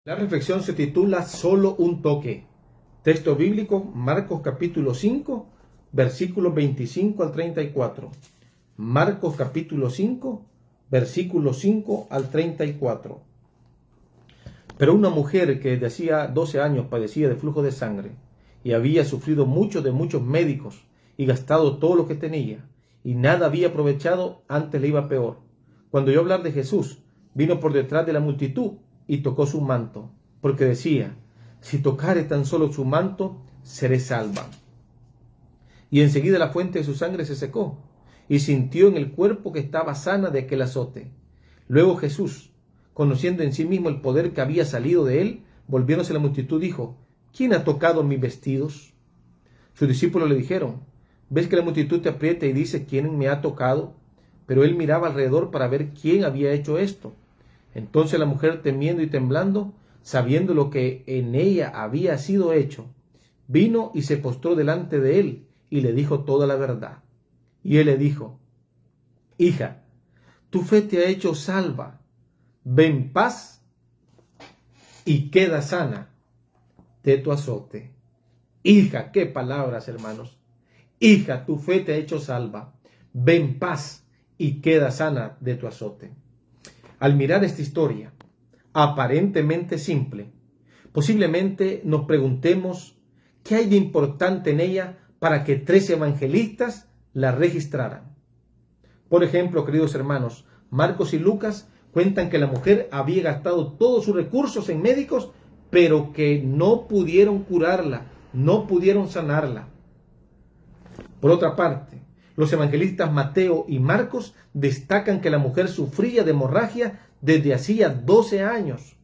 La reflexión se titula Solo un toque. Texto bíblico, Marcos capítulo 5, versículos 25 al 34. Marcos capítulo 5, versículos 5 al 34. Pero una mujer que desde hacía 12 años padecía de flujo de sangre y había sufrido mucho de muchos médicos y gastado todo lo que tenía y nada había aprovechado, antes le iba peor. Cuando oyó hablar de Jesús, vino por detrás de la multitud y tocó su manto, porque decía: si tocare tan solo su manto, seré salva. Y enseguida la fuente de su sangre se secó, y sintió en el cuerpo que estaba sana de aquel azote. Luego Jesús, conociendo en sí mismo el poder que había salido de él, volviéndose a la multitud, dijo: ¿quién ha tocado mis vestidos? Sus discípulos le dijeron: ¿ves que la multitud te aprieta y dice: ¿quién me ha tocado? Pero él miraba alrededor para ver quién había hecho esto. Entonces la mujer, temiendo y temblando, sabiendo lo que en ella había sido hecho, vino y se postró delante de él y le dijo toda la verdad. Y él le dijo: hija, tu fe te ha hecho salva, ve en paz y queda sana de tu azote. Hija, qué palabras, hermanos. Hija, tu fe te ha hecho salva, ve en paz y queda sana de tu azote. Al mirar esta historia, aparentemente simple, posiblemente nos preguntemos qué hay de importante en ella para que 3 evangelistas la registraran. Por ejemplo, queridos hermanos, Marcos y Lucas cuentan que la mujer había gastado todos sus recursos en médicos, pero que no pudieron curarla, no pudieron sanarla. Por otra parte, los evangelistas Mateo y Marcos destacan que la mujer sufría de hemorragia desde hacía 12 años.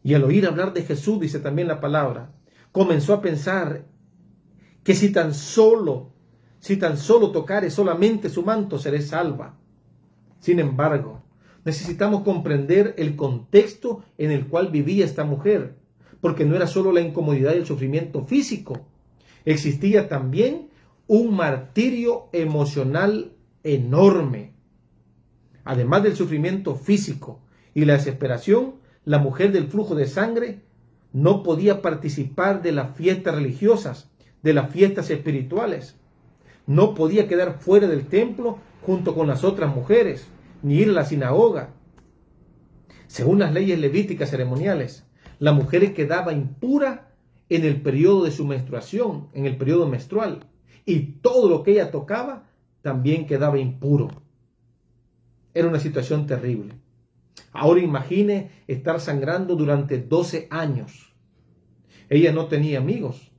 Y al oír hablar de Jesús, dice también la palabra, comenzó a pensar que si tan solo tocare solamente su manto, seré salva. Sin embargo, necesitamos comprender el contexto en el cual vivía esta mujer, porque no era solo la incomodidad y el sufrimiento físico, existía también un martirio emocional enorme. Además del sufrimiento físico y la desesperación, la mujer del flujo de sangre no podía participar de las fiestas religiosas, de las fiestas espirituales. No podía quedar fuera del templo junto con las otras mujeres, ni ir a la sinagoga. Según las leyes levíticas ceremoniales, la mujer quedaba impura en el periodo de su menstruación, en el periodo menstrual, y todo lo que ella tocaba también quedaba impuro. Era una situación terrible. Ahora imagine estar sangrando durante 12 años. Ella no tenía amigos,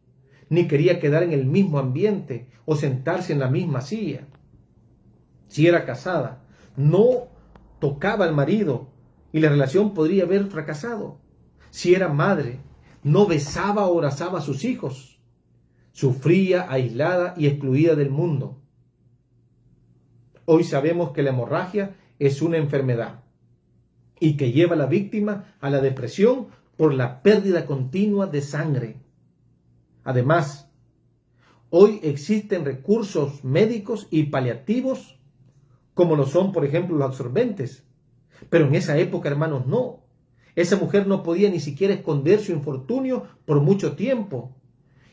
ni quería quedar en el mismo ambiente o sentarse en la misma silla. Si era casada, no tocaba al marido y la relación podría haber fracasado. Si era madre, no besaba o abrazaba a sus hijos. Sufría aislada y excluida del mundo. Hoy sabemos que la hemorragia es una enfermedad y que lleva a la víctima a la depresión por la pérdida continua de sangre. Además, hoy existen recursos médicos y paliativos como lo son, por ejemplo, los absorbentes. Pero en esa época, hermanos, no. Esa mujer no podía ni siquiera esconder su infortunio por mucho tiempo.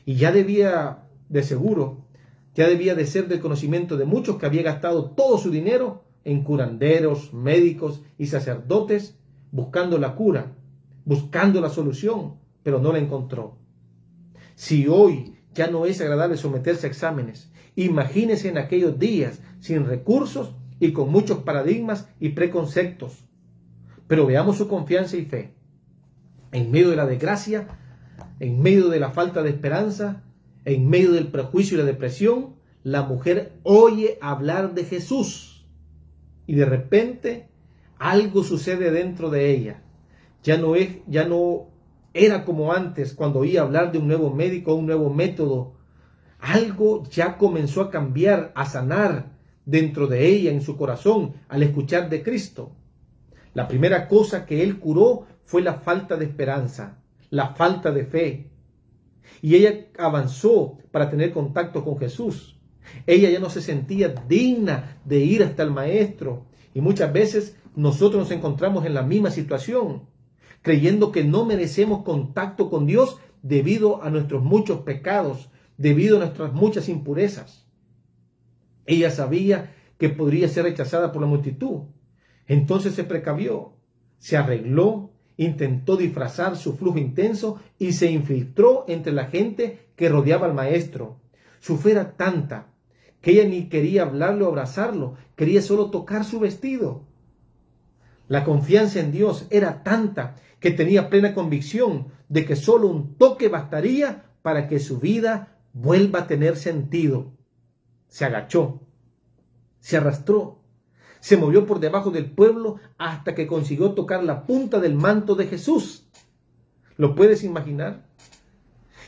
Y ya debía de ser del conocimiento de muchos que había gastado todo su dinero en curanderos, médicos y sacerdotes buscando la cura, buscando la solución, pero no la encontró. Si hoy ya no es agradable someterse a exámenes, imagínese en aquellos días sin recursos y con muchos paradigmas y preconceptos. Pero veamos su confianza y fe. En medio de la desgracia, en medio de la falta de esperanza, en medio del prejuicio y la depresión, la mujer oye hablar de Jesús y de repente algo sucede dentro de ella. Ya no era como antes cuando oía hablar de un nuevo médico o un nuevo método. Algo ya comenzó a cambiar, a sanar dentro de ella, en su corazón, al escuchar de Cristo. La primera cosa que él curó fue la falta de esperanza, la falta de fe. Y ella avanzó para tener contacto con Jesús. Ella ya no se sentía digna de ir hasta el Maestro. Y muchas veces nosotros nos encontramos en la misma situación. creyendo que no merecemos contacto con Dios debido a nuestros muchos pecados, debido a nuestras muchas impurezas. Ella sabía que podría ser rechazada por la multitud. Entonces se precavió, se arregló, intentó disfrazar su flujo intenso y se infiltró entre la gente que rodeaba al maestro. Su fe era tanta que ella ni quería hablarle o abrazarlo, quería solo tocar su vestido. La confianza en Dios era tanta que tenía plena convicción de que solo un toque bastaría para que su vida vuelva a tener sentido. Se agachó, se arrastró, se movió por debajo del pueblo hasta que consiguió tocar la punta del manto de Jesús. ¿Lo puedes imaginar?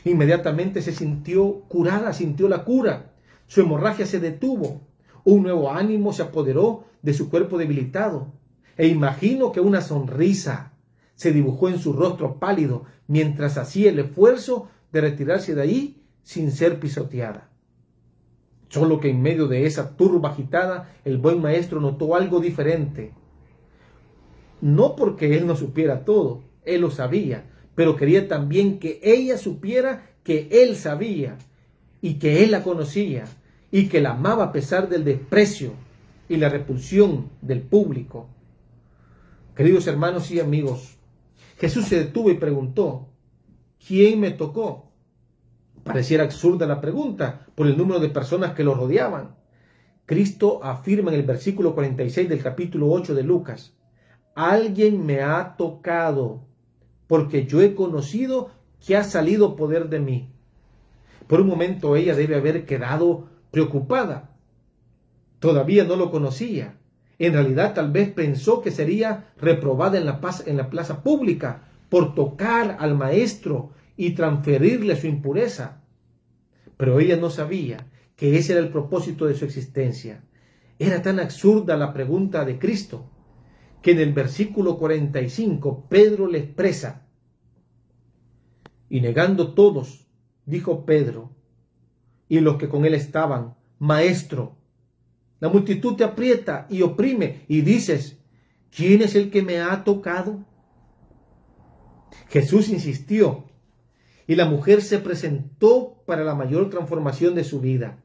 Inmediatamente se sintió curada, sintió la cura. Su hemorragia se detuvo. Un nuevo ánimo se apoderó de su cuerpo debilitado. E imagino que una sonrisa se dibujó en su rostro pálido mientras hacía el esfuerzo de retirarse de ahí sin ser pisoteada. Solo que en medio de esa turba agitada, el buen maestro notó algo diferente. No porque él no supiera todo, él lo sabía, pero quería también que ella supiera que él sabía y que él la conocía y que la amaba a pesar del desprecio y la repulsión del público. Queridos hermanos y amigos, Jesús se detuvo y preguntó, ¿quién me tocó? Pareciera absurda la pregunta por el número de personas que lo rodeaban. Cristo afirma en el versículo 46 del capítulo 8 de Lucas, alguien me ha tocado, porque yo he conocido que ha salido poder de mí. Por un momento ella debe haber quedado preocupada. Todavía no lo conocía. En realidad tal vez pensó que sería reprobada en la plaza pública por tocar al maestro y transferirle su impureza. Pero ella no sabía que ese era el propósito de su existencia. Era tan absurda la pregunta de Cristo que en el versículo 45 Pedro le expresa, y negando todos, dijo Pedro y los que con él estaban, Maestro, la multitud te aprieta y oprime y dices, ¿quién es el que me ha tocado? Jesús insistió y la mujer se presentó para la mayor transformación de su vida.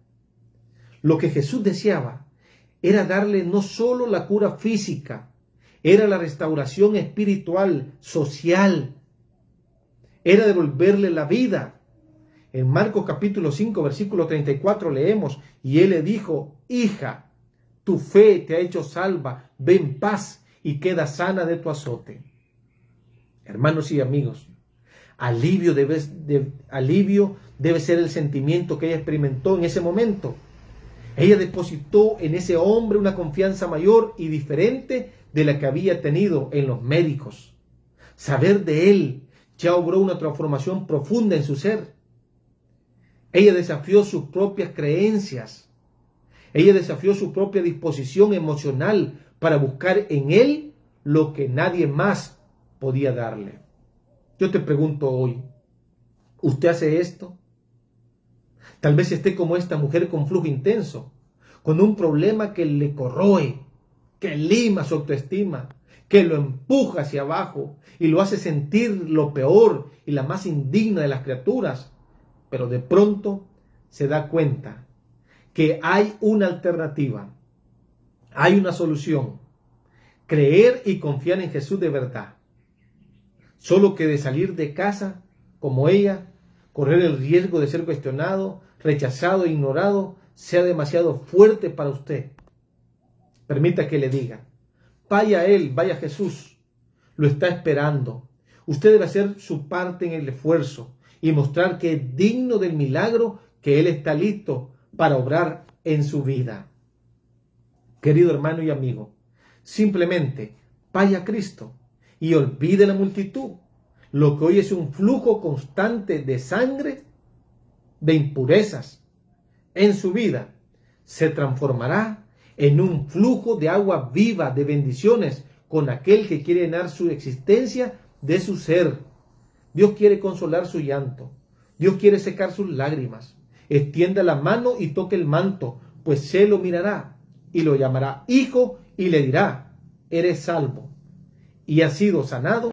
Lo que Jesús deseaba era darle no solo la cura física, era la restauración espiritual, social, era devolverle la vida. En Marcos capítulo 5, versículo 34 leemos, y él le dijo, hija, tu fe te ha hecho salva, ve en paz y queda sana de tu azote. Hermanos y amigos, alivio debe ser el sentimiento que ella experimentó en ese momento. Ella depositó en ese hombre una confianza mayor y diferente de la que había tenido en los médicos. Saber de él ya obró una transformación profunda en su ser. Ella desafió sus propias creencias. Ella desafió su propia disposición emocional para buscar en él lo que nadie más podía darle. Yo te pregunto hoy, ¿usted hace esto? Tal vez esté como esta mujer con flujo intenso, con un problema que le corroe, que lima su autoestima, que lo empuja hacia abajo y lo hace sentir lo peor y la más indigna de las criaturas. Pero de pronto se da cuenta que hay una alternativa, hay una solución, creer y confiar en Jesús de verdad. Solo que de salir de casa, como ella, correr el riesgo de ser cuestionado, rechazado e ignorado, sea demasiado fuerte para usted. Permita que le diga, vaya a Él, vaya a Jesús, lo está esperando. Usted debe hacer su parte en el esfuerzo y mostrar que es digno del milagro que Él está listo para obrar en su vida. Querido hermano y amigo, simplemente vaya a Cristo y olvide la multitud. Lo que hoy es un flujo constante de sangre, de impurezas en su vida, se transformará en un flujo de agua viva, de bendiciones, con aquel que quiere llenar su existencia de su ser. Dios quiere consolar su llanto. Dios quiere secar sus lágrimas. Extienda la mano y toque el manto, pues se lo mirará y lo llamará hijo y le dirá, eres salvo y has sido sanado